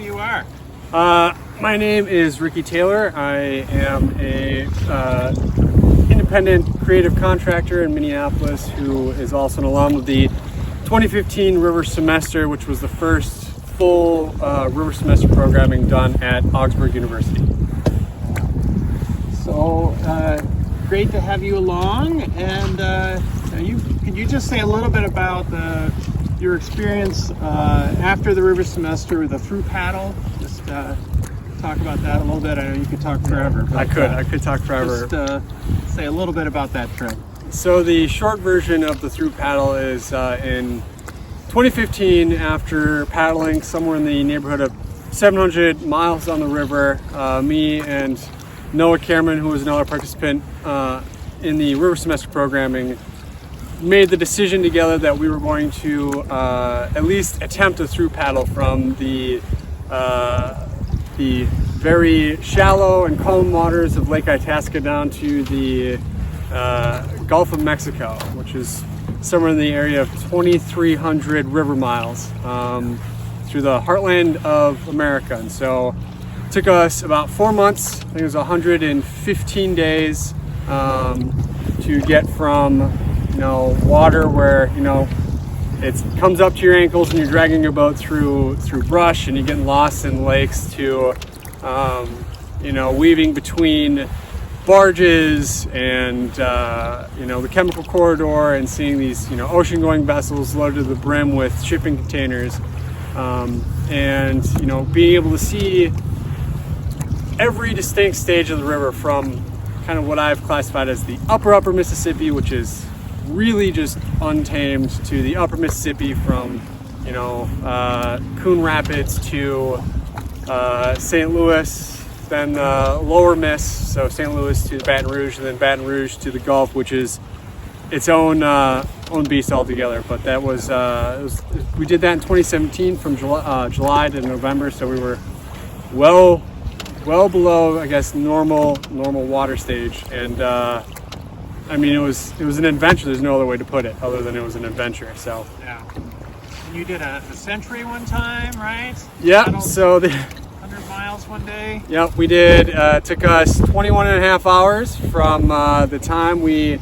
who you are. My name is Ricky Taylor. I am a independent creative contractor in Minneapolis who is also an alum of the 2015 River Semester, which was the first full River Semester programming done at Augsburg University. So great to have you along. And could you just say a little bit about your experience after the River Semester with the through paddle? Just talk about that a little bit. I know you could talk forever. But, I could talk forever. Just say a little bit about that trip. So the short version of the through paddle is in 2015, after paddling somewhere in the neighborhood of 700 miles on the river, me and Noah Cameron, who was another participant in the River Semester programming, made the decision together that we were going to at least attempt a through paddle from the very shallow and calm waters of Lake Itasca down to the Gulf of Mexico, which is somewhere in the area of 2,300 river miles through the heartland of America. And so it took us about 4 months, I think it was 115 days to get from water where it comes up to your ankles and you're dragging your boat through brush and you're getting lost in lakes to weaving between barges and the chemical corridor and seeing these ocean going vessels loaded to the brim with shipping containers, and being able to see every distinct stage of the river from kind of what I've classified as the upper Mississippi, which is really just untamed, to the upper Mississippi from Coon Rapids to St. Louis, then lower Miss, so St. Louis to Baton Rouge, and then Baton Rouge to the Gulf, which is its own beast altogether. But that was, we did that in 2017 from July to November, so we were well below, I guess, normal water stage. And it was an adventure. There's no other way to put it other than it was an adventure. So yeah. You did a century one time, right? Yeah. So 100 miles one day. Yep, we did. It took us 21 and a half hours from the time we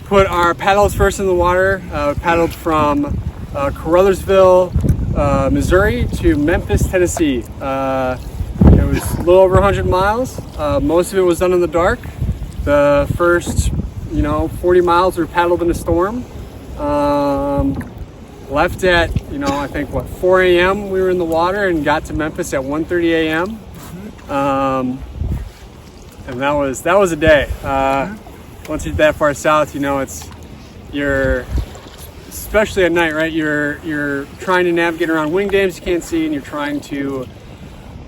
put our paddles first in the water. Paddled from Caruthersville, Missouri to Memphis, Tennessee. It was a little over 100 miles. Most of it was done in the dark. The first 40 miles were paddled in a storm. Left at, I think 4 a.m. we were in the water and got to Memphis at 1:30 a.m. And that was a day. Once you get that far south, you're especially at night, right? You're trying to navigate around wing dams you can't see, and you're trying to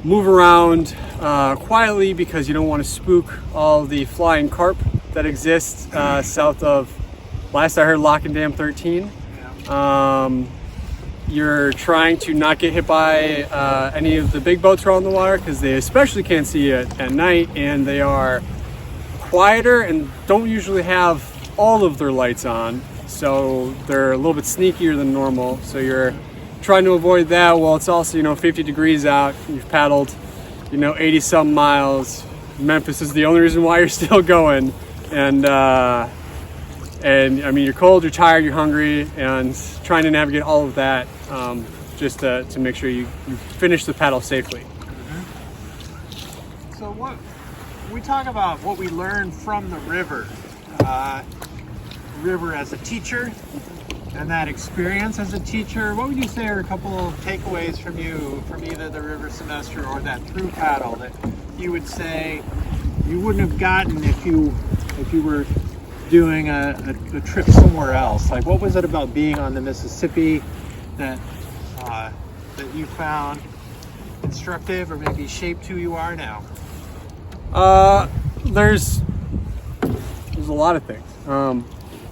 move around quietly because you don't want to spook all the flying carp that exists south of, last I heard, Lock and Dam 13. You're trying to not get hit by any of the big boats around the water because they especially can't see you at night, and they are quieter and don't usually have all of their lights on, so they're a little bit sneakier than normal. So you're trying to avoid that. Well, it's also 50 degrees out. You've paddled 80 some miles. Memphis is the only reason why you're still going, and you're cold, you're tired, you're hungry, and trying to navigate all of that just to make sure you finish the paddle safely. So what we talk about what we learned from the river as a teacher and that experience as a teacher, what would you say are a couple of takeaways from you from either the River Semester or that through paddle that you would say you wouldn't have gotten if you were doing a trip somewhere else? Like, what was it about being on the Mississippi that you found instructive or maybe shaped who you are now? There's a lot of things.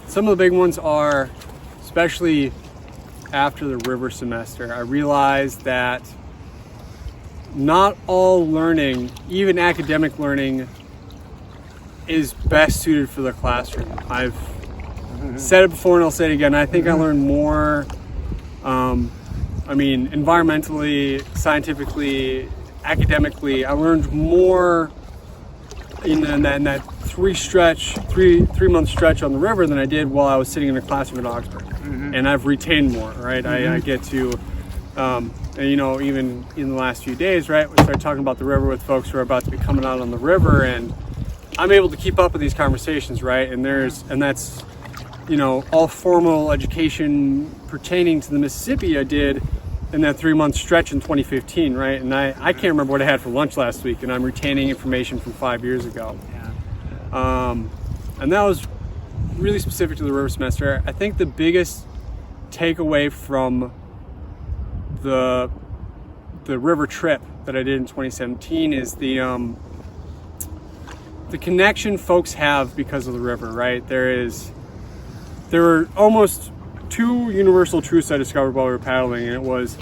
Some of the big ones are, especially after the River Semester, I realized that not all learning, even academic learning, is best suited for the classroom. I've said it before and I'll say it again. I think I learned more I mean, environmentally, scientifically, academically, I learned more in that 3-month stretch on the river than I did while I was sitting in a classroom at Augsburg. And I've retained more, right? I get to, and, you know, even in the last few days, right, we started talking about the river with folks who are about to be coming out on the river, and I'm able to keep up with these conversations, right? And that's, you know, all formal education pertaining to the Mississippi I did in that 3-month stretch in 2015, right? And I can't remember what I had for lunch last week, and I'm retaining information from 5 years ago. And that was really specific to the river semester. I think the biggest takeaway from the river trip that I did in 2017 is the connection folks have because of the river, right? There were almost 2 universal truths I discovered while we were paddling, and it was,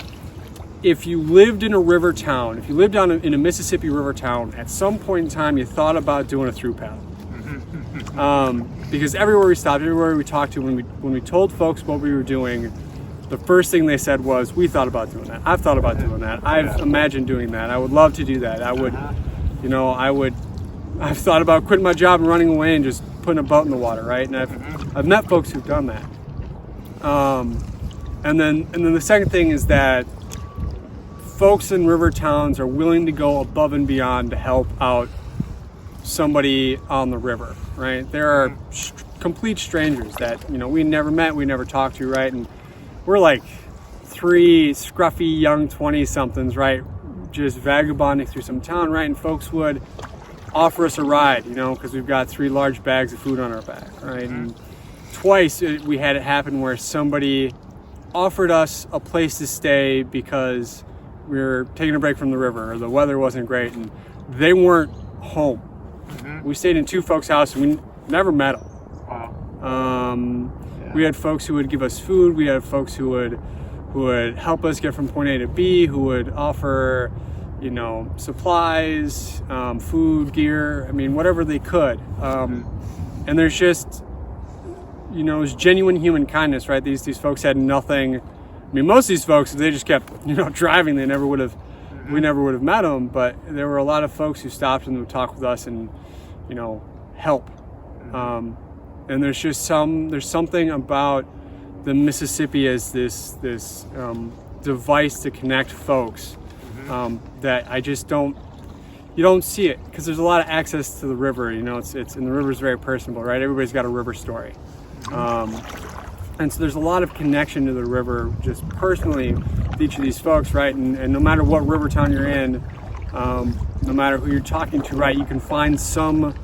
if you lived in a river town, if you lived in a Mississippi river town, at some point in time you thought about doing a through paddle. Because everywhere we stopped, everywhere we talked to, when we told folks what we were doing, the first thing they said was, we thought about doing that. I've thought about doing that. I've imagined doing that. I would love to do that. I would, you know, I've thought about quitting my job and running away and just putting a boat in the water, right? And I've met folks who've done that. And then the second thing is that folks in river towns are willing to go above and beyond to help out somebody on the river, right? There are complete strangers that, you know, we never met, we never talked to, right? And we're like 3 scruffy young 20-somethings, right? Just vagabonding through some town, right? And folks would offer us a ride, you know, because we've got 3 large bags of food on our back, right? And twice we had it happen where somebody offered us a place to stay because we were taking a break from the river or the weather wasn't great and they weren't home. We stayed in 2 folks' houses and we never met them. Wow. We had folks who would give us food. We had folks who would help us get from point A to B, who would offer, you know, supplies, food, gear, I mean, whatever they could. And there's just, you know, it was genuine human kindness, right? These folks had nothing. I mean, most of these folks, if they just kept, you know, driving, we never would have met them. But there were a lot of folks who stopped and would talk with us and, you know, help. And there's something about the Mississippi as this device to connect folks that I just you don't see it because there's a lot of access to the river. You know, it's and the river's very personable, right? Everybody's got a river story. And so there's a lot of connection to the river just personally with each of these folks, right? And no matter what river town you're in, no matter who you're talking to, right, you can find some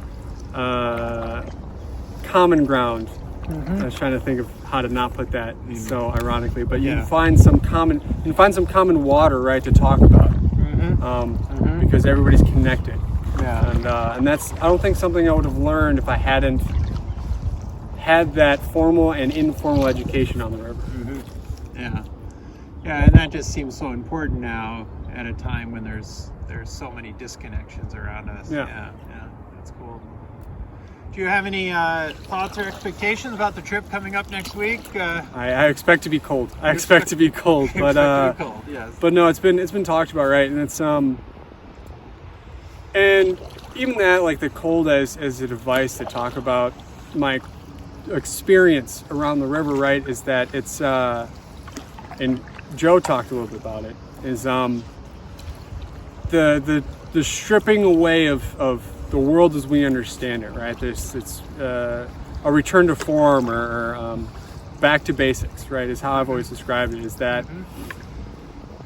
common ground. I was trying to think of how to not put that so ironically, but you can find some common water, right, to talk about, because everybody's connected. And that's, I don't think, something I would have learned if I hadn't had that formal and informal education on the river. Yeah, and that just seems so important now at a time when there's so many disconnections around us. Yeah, that's cool. Do you have any thoughts or expectations about the trip coming up next week? I expect to be cold. I expect to be cold, but cold, yes. But no, it's been talked about, right? And it's and even that, like the cold as a device to talk about my experience around the river, right, is that it's and Joe talked a little bit about it, is the stripping away of the world as we understand it, right? It's a return to form or back to basics, right, is how I've always described it, is that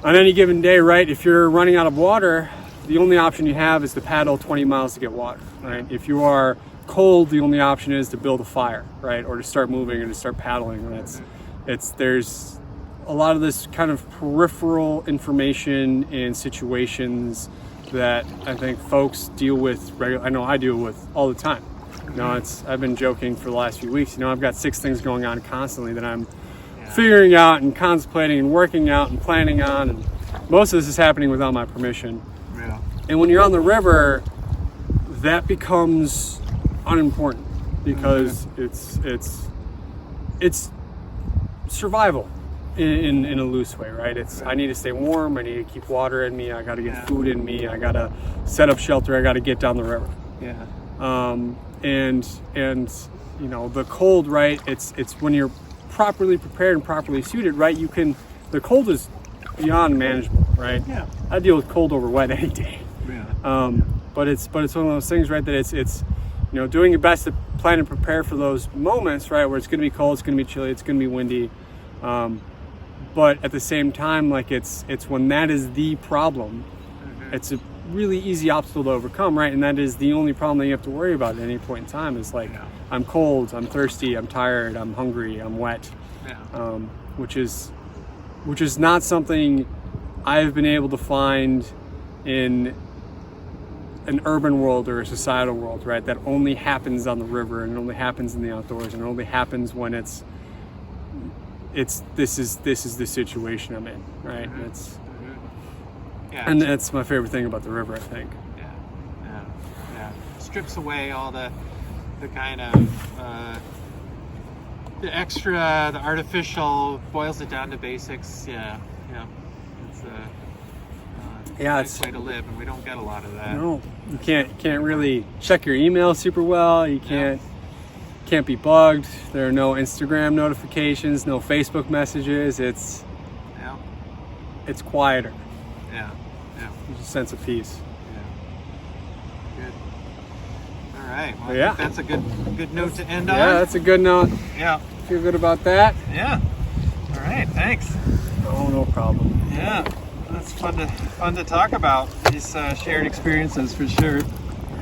on any given day, right, if you're running out of water, the only option you have is to paddle 20 miles to get water, right? If you are cold, the only option is to build a fire, right, or to start moving or to start paddling. And there's a lot of this kind of peripheral information in situations that I think folks deal with regularly. I know I deal with all the time. You know, I've been joking for the last few weeks. You know, I've got 6 things going on constantly that I'm figuring out and contemplating and working out and planning on, and most of this is happening without my permission. Yeah. And when you're on the river, that becomes unimportant because it's survival, in a loose way, right? It's I need to stay warm. I need to keep water in me. I got to get food in me. I got to set up shelter. I got to get down the river. Yeah. And you know, the cold, right? It's when you're properly prepared and properly suited, right? The cold is beyond manageable, right? Yeah. I deal with cold over wet any day. Yeah. But it's one of those things, right? That it's you know, doing your best to plan and prepare for those moments, right? Where it's going to be cold, it's going to be chilly, it's going to be windy. But at the same time, like it's when that is the problem, it's a really easy obstacle to overcome, right? And that is the only problem that you have to worry about at any point in time is like, I'm cold, I'm thirsty, I'm tired, I'm hungry, I'm wet. Yeah. Which is not something I've been able to find in an urban world or a societal world, right? That only happens on the river and it only happens in the outdoors and it only happens when this is the situation I'm in, right? Yeah. And that's my favorite thing about the river, I think. Yeah. Strips away all the kind of the extra, the artificial, boils it down to basics. Yeah. It's a nice way to live, and we don't get a lot of that. No, you can't really check your email super well. You can't be bugged. There are no Instagram notifications, no Facebook messages. It's quieter. Yeah. There's a sense of peace. Yeah. Good. All right. Well, I think that's a good note to end on. Yeah, that's a good note. Yeah. Feel good about that? Yeah. All right. Thanks. Oh, no problem. Yeah. That's fun to talk about these shared experiences for sure.